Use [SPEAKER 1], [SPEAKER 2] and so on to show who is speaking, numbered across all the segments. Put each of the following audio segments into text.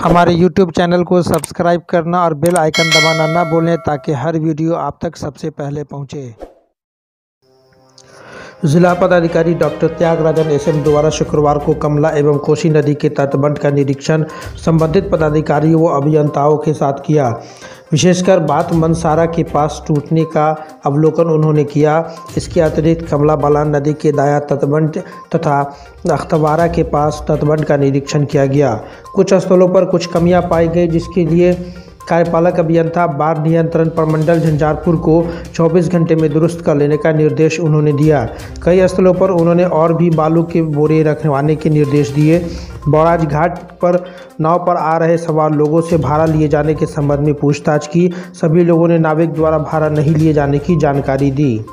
[SPEAKER 1] हमारे YouTube channel को subscribe करना और बेल आइकन दबाना ना भूलें ताकि हर वीडियो आप तक सबसे पहले पहुंचे। जिला पदाधिकारी डॉक्टर त्यागराजन एसएम द्वारा शुक्रवार को कमला एवं कोसी नदी के तटबंध का निरीक्षण संबंधित पदाधिकारियों व अभियंताओं के साथ किया। विशेषकर बात मनसारा के पास टूटने का अवलोकन उन्होंने किया। इसके अतिरिक्त कमला बलान नदी के दाया तटबंध तथा अख्तवारा के पास तटबंध का निरीक्षण किया गया। कुछ स्थलों पर कुछ कमियां पाई गई, जिसके लिए कार्यपालक अभियंता बाढ़ नियंत्रण प्रमंडल झंझारपुर को 24 घंटे में दुरुस्त कर लेने का निर्देश उन्होंने दिया। कई स्थलों पर उन्होंने और भी बालू के बोरे रखवाने के निर्देश दिए। बौराज घाट पर नाव पर आ रहे सवार लोगों से भाड़ा लिए जाने के संबंध में पूछताछ की। सभी लोगों ने नाविक द्वारा भाड़ा नहीं लिए जाने की जानकारी दी।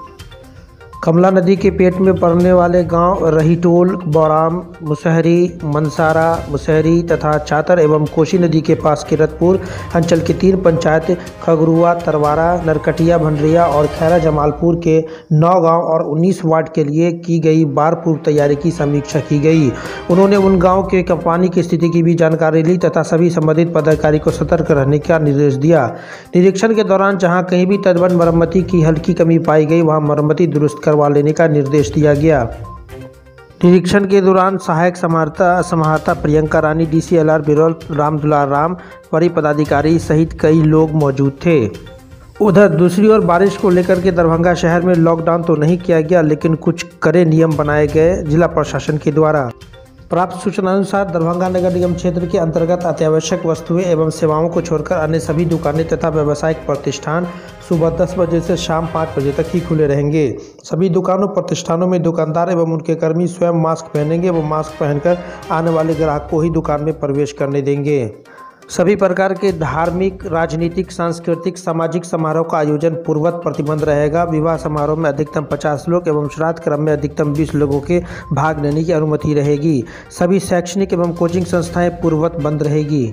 [SPEAKER 1] कमला नदी के पेट में पड़ने वाले गांव रहीटोल, बौराम, मुसहरी, मनसारा, मुसहरी तथा चातर एवं कोसी नदी के पास किरतपुर अंचल के 3 पंचायत खगरुआ, तरवारा, नरकटिया, भंडरिया और खैरा जमालपुर के 9 गांव और 19 वार्ड के लिए की गई बाढ़ पूर्व तैयारी की समीक्षा की गई। उन्होंने उन गाँव के पानी की स्थिति की भी जानकारी ली तथा सभी संबंधित पदाधिकारी को सतर्क रहने का निर्देश दिया। निरीक्षण के दौरान जहाँ कहीं भी तटबंध मरम्मती की हल्की कमी पाई गई, वहाँ मरम्मती दुरुस्त करवा लेने का निर्देश दिया गया। निरीक्षण के दौरान सहायक समाहर्ता प्रियंका रानी, DCLR बिरौल रामदुलार राम, वरीय पदाधिकारी सहित कई लोग मौजूद थे। उधर दूसरी ओर बारिश को लेकर के दरभंगा शहर में लॉकडाउन तो नहीं किया गया, लेकिन कुछ कड़े नियम बनाए गए जिला प्रशासन के द्वारा। प्राप्त सूचनानुसार दरभंगा नगर निगम क्षेत्र के अंतर्गत अत्यावश्यक वस्तुएं एवं सेवाओं को छोड़कर अन्य सभी दुकानें तथा व्यावसायिक प्रतिष्ठान सुबह 10 बजे से शाम 5 बजे तक ही खुले रहेंगे। सभी दुकानों प्रतिष्ठानों में दुकानदार एवं उनके कर्मी स्वयं मास्क पहनेंगे व मास्क पहनकर आने वाले ग्राहक को ही दुकान में प्रवेश करने देंगे। सभी प्रकार के धार्मिक, राजनीतिक, सांस्कृतिक, सामाजिक समारोह का आयोजन पूर्ववत प्रतिबंध रहेगा। विवाह समारोह में अधिकतम 50 लोग एवं श्राद्ध क्रम में अधिकतम 20 लोगों के भाग लेने की अनुमति रहेगी। सभी शैक्षणिक एवं कोचिंग संस्थाएं पूर्ववत बंद रहेगी।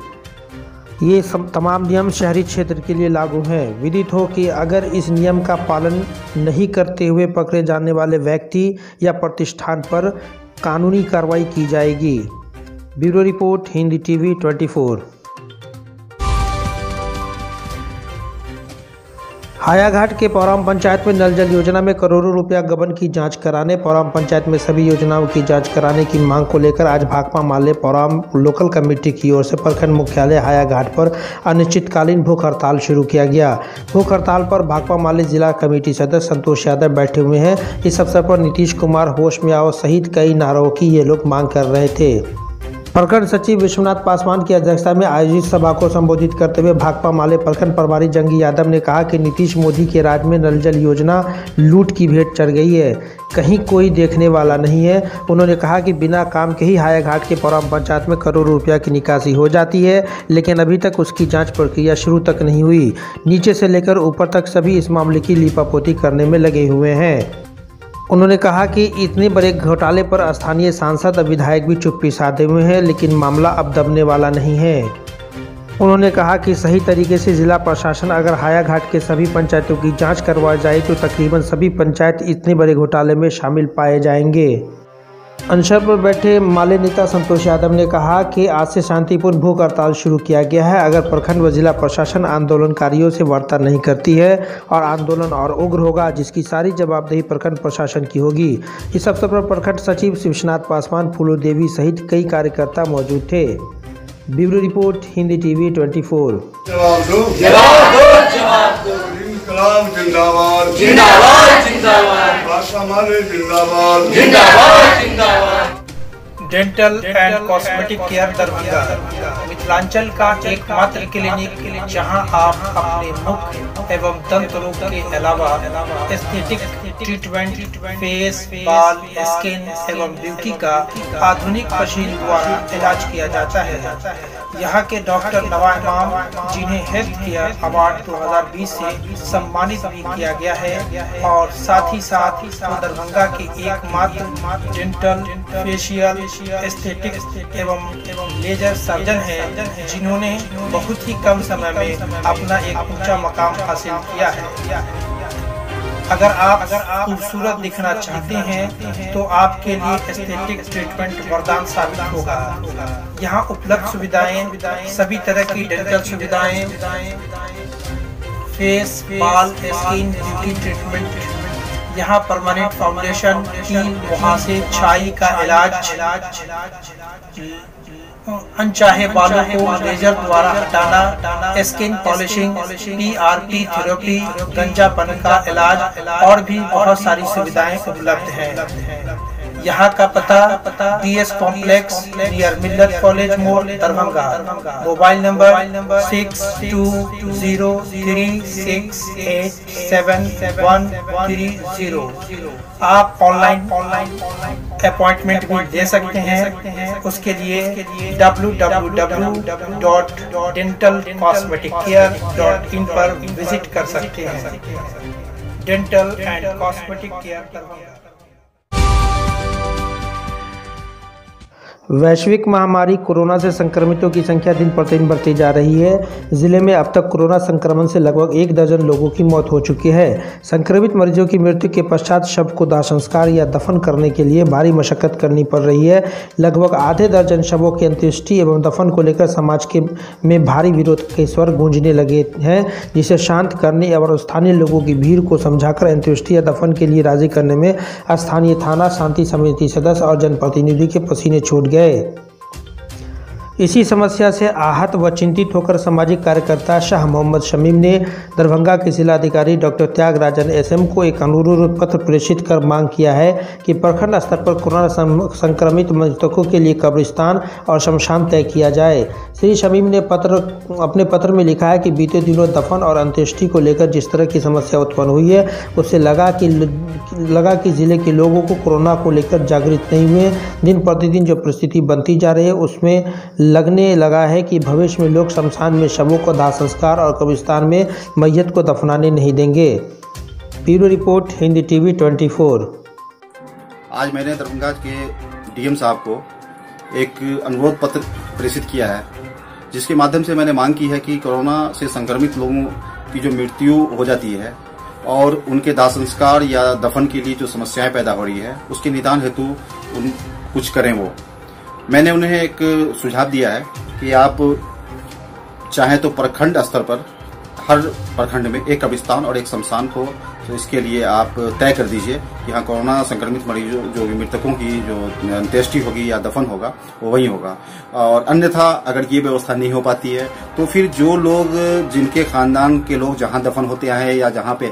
[SPEAKER 1] ये तमाम नियम शहरी क्षेत्र के लिए लागू हैं। विदित हो कि अगर इस नियम का पालन नहीं करते हुए पकड़े जाने वाले व्यक्ति या प्रतिष्ठान पर कानूनी कार्रवाई की जाएगी। Bureau report, Hindi TV 24। Hayaghat के पौराम पंचायत में नल जल योजना में करोड़ों रुपया गबन की जांच कराने, पौराम पंचायत में सभी योजनाओं की जांच कराने की मांग को लेकर आज भाकपा माले पौराम लोकल कमेटी की ओर से प्रखंड मुख्यालय हायाघाट पर अनिश्चितकालीन भूख हड़ताल शुरू किया गया। भूख हड़ताल पर भाकपा माले जिला कमेटी सदस्य संतोष यादव बैठे हुए हैं। इस अवसर पर नीतीश कुमार, होश में आओ सहित कई नारों की ये लोग मांग कर रहे थे। प्रखंड सचिव विश्वनाथ पासवान की अध्यक्षता में आयोजित सभा को संबोधित करते हुए भाकपा माले प्रखंड प्रभारी जंगी यादव ने कहा कि नीतीश मोदी के राज में नल जल योजना लूट की भेंट चढ़ गई है, कहीं कोई देखने वाला नहीं है। उन्होंने कहा कि बिना काम के ही हायाघाट के पौराम पंचायत में करोड़ों रुपया की निकासी हो जाती है, लेकिन अभी तक उसकी जांच प्रक्रिया शुरू तक नहीं हुई। नीचे से लेकर ऊपर तक सभी इस मामले की लीपापोती करने में लगे हुए हैं। उन्होंने कहा कि इतने बड़े घोटाले पर स्थानीय सांसद और विधायक भी चुप्पी साधे हुए हैं, लेकिन मामला अब दबने वाला नहीं है। उन्होंने कहा कि सही तरीके से जिला प्रशासन अगर हायाघाट के सभी पंचायतों की जांच करवा जाए तो तकरीबन सभी पंचायत इतने बड़े घोटाले में शामिल पाए जाएंगे। अनशन पर बैठे माले नेता संतोष यादव ने कहा कि आज से शांतिपूर्ण भूख हड़ताल शुरू किया गया है। अगर प्रखंड व जिला प्रशासन आंदोलनकारियों से वार्ता नहीं करती है और आंदोलन और उग्र होगा, जिसकी सारी जवाबदेही प्रखंड प्रशासन की होगी। इस अवसर पर प्रखंड सचिव विश्वनाथ पासवान, फूलो देवी सहित कई कार्यकर्ता मौजूद थे। Bureau report, Hindi TV 24।
[SPEAKER 2] जिंदाबाद जिंदाबाद जिंदाबाद, भाकपा माले जिंदाबाद जिंदाबाद जिंदाबाद।
[SPEAKER 3] Dental and cosmetic care Darbhanga Mithilanchal का एकमात्र क्लिनिक जहां आप अपने मुख एवं दंत रोग के अलावा एस्थेटिक ट्रीटमेंट, फेस, बाल, स्किन एवं ब्यूटी का आधुनिक मशीन द्वारा इलाज किया जाता है। यहाँ के डॉक्टर नवा इमाम, जिन्हें हेल्थ केयर अवार्ड 2020 से सम्मानित भी किया गया है, और साथ ही वो दरभंगा के एकमात्र डेंटल, फेशियल, एस्थेटिक एवं लेजर सर्जन हैं, जिन्होंने बहुत ही कम समय में अपना एक ऊंचा मकाम हासिल किया है। अगर आप खूबसूरत दिखना चाहते हैं तो आपके लिए एस्थेटिक ट्रीटमेंट वरदान साबित होगा। यहाँ उपलब्ध सुविधाएं सभी तरह की डेंटल सुविधाएं, फेस, बाल, स्किन, ब्यूटी ट्रीटमेंट, यहाँ परमानेंट फाउंडेशन, कील, मुहासे, छाई का इलाज, अनचाहे बालों को लेजर द्वारा हटाना, स्किन पॉलिशिंग, PRP थेरेपी, गंजापन का इलाज और भी बहुत सारी सुविधाएं उपलब्ध हैं। यहाँ का पता PS कॉम्प्लेक्स नियर मिल्लत कॉलेज मोड़, दरभंगा। Mobile number 6203687130। आप ऑनलाइन अपॉइंटमेंट भी ले सकते हैं। उसके लिए www.dentalcosmeticare.in पर विजिट कर सकते हैं। Dental and cosmetic care Darbhanga.
[SPEAKER 1] वैश्विक महामारी कोरोना से संक्रमितों की संख्या दिन प्रतिदिन बढ़ती जा रही है। जिले में अब तक कोरोना संक्रमण से लगभग 1 दर्जन लोगों की मौत हो चुकी है। संक्रमित मरीजों की मृत्यु के पश्चात शव को दाह संस्कार या दफन करने के लिए भारी मशक्कत करनी पड़ रही है। लगभग आधे दर्जन शवों की अंत्येष्टि एवं दफन को लेकर समाज में भारी विरोध के स्वर गूंजने लगे हैं, जिसे शांत करने और स्थानीय लोगों की भीड़ को समझाकर अंत्येष्टि या दफन के लिए राजी करने में स्थानीय थाना शांति समिति सदस्य और जनप्रतिनिधि के पसीने छूट गए। इसी समस्या से आहत व चिंतित होकर सामाजिक कार्यकर्ता शाह मोहम्मद शमीम ने दरभंगा के जिलाधिकारी डॉक्टर त्यागराजन SM को एक अनुरोध पत्र प्रेषित कर मांग किया है कि प्रखंड स्तर पर कोरोना संक्रमित मृतकों के लिए कब्रिस्तान और शमशान तय किया जाए। श्री शमीम ने अपने पत्र में लिखा है कि बीते दिनों दफन और अंत्येष्टि को लेकर जिस तरह की समस्या उत्पन्न हुई है, उससे लगा कि जिले के लोगों को कोरोना को लेकर जागृत नहीं हुए। दिन प्रतिदिन जो परिस्थिति बनती जा रही है, उसमें लगने लगा है कि भविष्य में लोग शमशान में शवों को दाह संस्कार और कब्रिस्तान में मैयत को दफनाने नहीं देंगे। Bureau report, Hindi TV 24।
[SPEAKER 4] आज मैंने दरभंगा के DM साहब को एक अनुरोध पत्र प्रेषित किया है, जिसके माध्यम से मैंने मांग की है कि कोरोना से संक्रमित लोगों की जो मृत्यु हो जाती है और उनके दाह संस्कार या दफन के लिए जो समस्याएं पैदा हो रही है, उसके निदान हेतु कुछ करें। मैंने उन्हें एक सुझाव दिया है कि आप चाहें तो प्रखंड स्तर पर हर प्रखंड में एक कब्रिस्तान और एक शमशान को, तो इसके लिए आप तय कर दीजिए कि हाँ, कोरोना संक्रमित मरीजों जो मृतकों की जो अंत्येष्टि होगी या दफन होगा वो वहीं होगा। और अन्यथा अगर ये व्यवस्था नहीं हो पाती है तो फिर जो लोग, जिनके खानदान के लोग जहां दफन होते आए हैं या जहां पे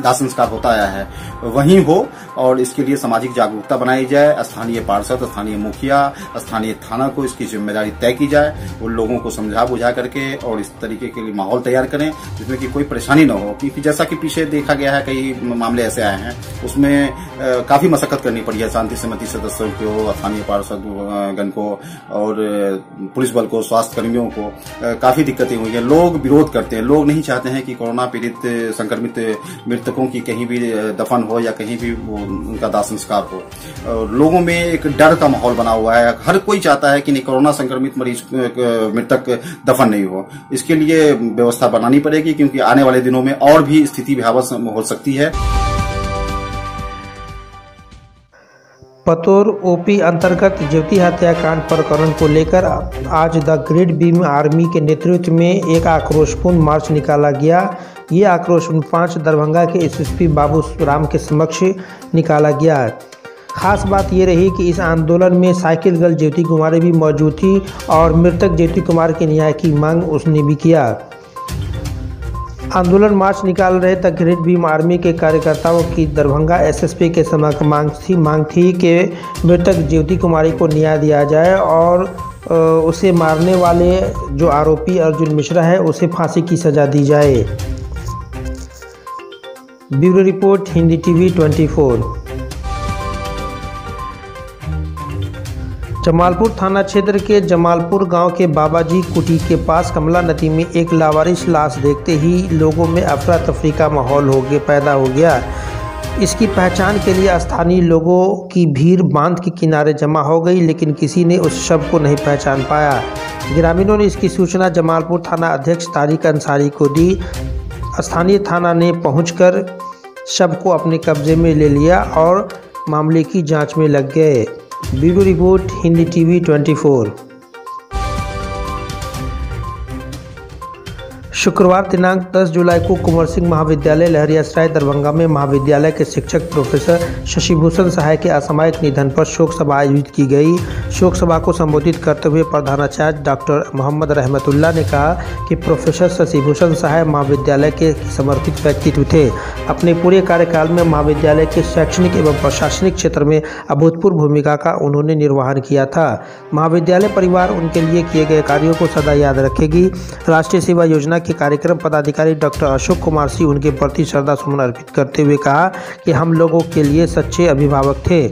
[SPEAKER 4] दाह संस्कार होता आया है वहीं हो, और इसके लिए सामाजिक जागरूकता बनाई जाए। स्थानीय पार्षद, स्थानीय मुखिया, स्थानीय थाना को इसकी जिम्मेदारी तय की जाए। उन लोगों को समझा बुझा करके और इस तरीके के लिए माहौल तैयार करें जिसमें कि कोई परेशानी न हो, क्योंकि जैसा कि पीछे देखा गया है कई मामले ऐसे आए हैं, उसमें काफी मशक्कत करनी पड़ी है शांति समिति सदस्यों को, स्थानीय पार्षद गण को और पुलिस बल को, स्वास्थ्य कर्मियों को काफी दिक्कतें हुई है। लोग विरोध करते हैं, लोग नहीं चाहते हैं कि कोरोना पीड़ित संक्रमित मृतकों की कहीं भी दफन हो या कहीं भी उनका दाह संस्कार हो। लोगों में एक डर का माहौल बना हुआ है। हर कोई चाहता है कि नहीं, कोरोना संक्रमित मरीज मृतक दफन नहीं हो। इसके लिए व्यवस्था बनानी पड़ेगी, क्योंकि आने वाले दिनों में और भी स्थिति भयावह हो सकती है।
[SPEAKER 1] पतोर OP अंतर्गत ज्योति हत्याकांड प्रकरण को लेकर आज द ग्रेट भीम आर्मी के नेतृत्व में एक आक्रोशपूर्ण मार्च निकाला गया। ये आक्रोश 5 दरभंगा के SSP बाबू राम के समक्ष निकाला गया। खास बात ये रही कि इस आंदोलन में साइकिल गर्ल ज्योति कुमारी भी मौजूद थी और मृतक ज्योति कुमार के न्याय की मांग उसने भी किया। आंदोलन मार्च निकाल रहे तक ग्रेट भीम आर्मी के कार्यकर्ताओं की दरभंगा SSP के समक्ष मांग थी कि मृतक ज्योति कुमारी को न्याय दिया जाए और उसे मारने वाले जो आरोपी अर्जुन मिश्रा है उसे फांसी की सजा दी जाए। Bureau report, Hindi TV 24। Jamalpur थाना क्षेत्र के जमालपुर गांव के बाबाजी कुटी के पास कमला नदी में एक लावारिस लाश देखते ही लोगों में अफरा तफरी का माहौल पैदा हो गया। इसकी पहचान के लिए स्थानीय लोगों की भीड़ बांध के किनारे जमा हो गई, लेकिन किसी ने उस शव को नहीं पहचान पाया। ग्रामीणों ने इसकी सूचना जमालपुर थाना अध्यक्ष तारिक अंसारी को दी। स्थानीय थाना ने पहुंचकर शव को अपने कब्जे में ले लिया और मामले की जांच में लग गए। Bureau report, Hindi TV 24। शुक्रवार दिनांक 10 जुलाई को कुंवर सिंह महाविद्यालय लहरियासराय दरभंगा में महाविद्यालय के शिक्षक प्रोफेसर शशिभूषण सहाय के असामयिक निधन पर शोक सभा आयोजित की गई। शोक सभा को संबोधित करते हुए प्रधानाचार्य डॉक्टर मोहम्मद रहमतुल्लाह ने कहा कि प्रोफेसर शशिभूषण सहाय महाविद्यालय के समर्पित व्यक्तित्व थे। अपने पूरे कार्यकाल में महाविद्यालय के शैक्षणिक एवं प्रशासनिक क्षेत्र में अभूतपूर्व भूमिका का उन्होंने निर्वहन किया था। महाविद्यालय परिवार उनके लिए किए गए कार्यों को सदा याद रखेगी। राष्ट्रीय सेवा योजना के कार्यक्रम पदाधिकारी डॉक्टर अशोक कुमार सिंह उनके प्रति श्रद्धा सुमन अर्पित करते हुए कहा कि हम लोगों के लिए सच्चे अभिभावक थे।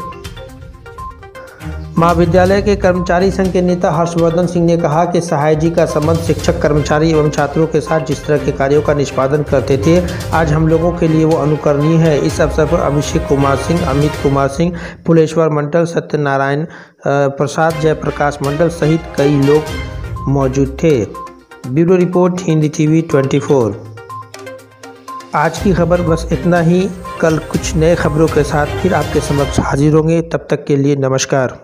[SPEAKER 1] महाविद्यालय के कर्मचारी संघ के नेता हर्षवर्धन सिंह ने कहा कि सहाय जी का संबंध शिक्षक, कर्मचारी एवं छात्रों के साथ जिस तरह के कार्यों का निष्पादन करते थे, आज हम लोगों के लिए वो अनुकरणीय है। इस अवसर पर अभिषेक कुमार सिंह, अमित कुमार सिंह, फुलेश्वर मंडल, सत्यनारायण प्रसाद, जयप्रकाश मंडल सहित कई लोग मौजूद थे। Bureau report, Hindi TV 24। आज की खबर बस इतना ही। कल कुछ नए खबरों के साथ फिर आपके समक्ष हाजिर होंगे। तब तक के लिए नमस्कार।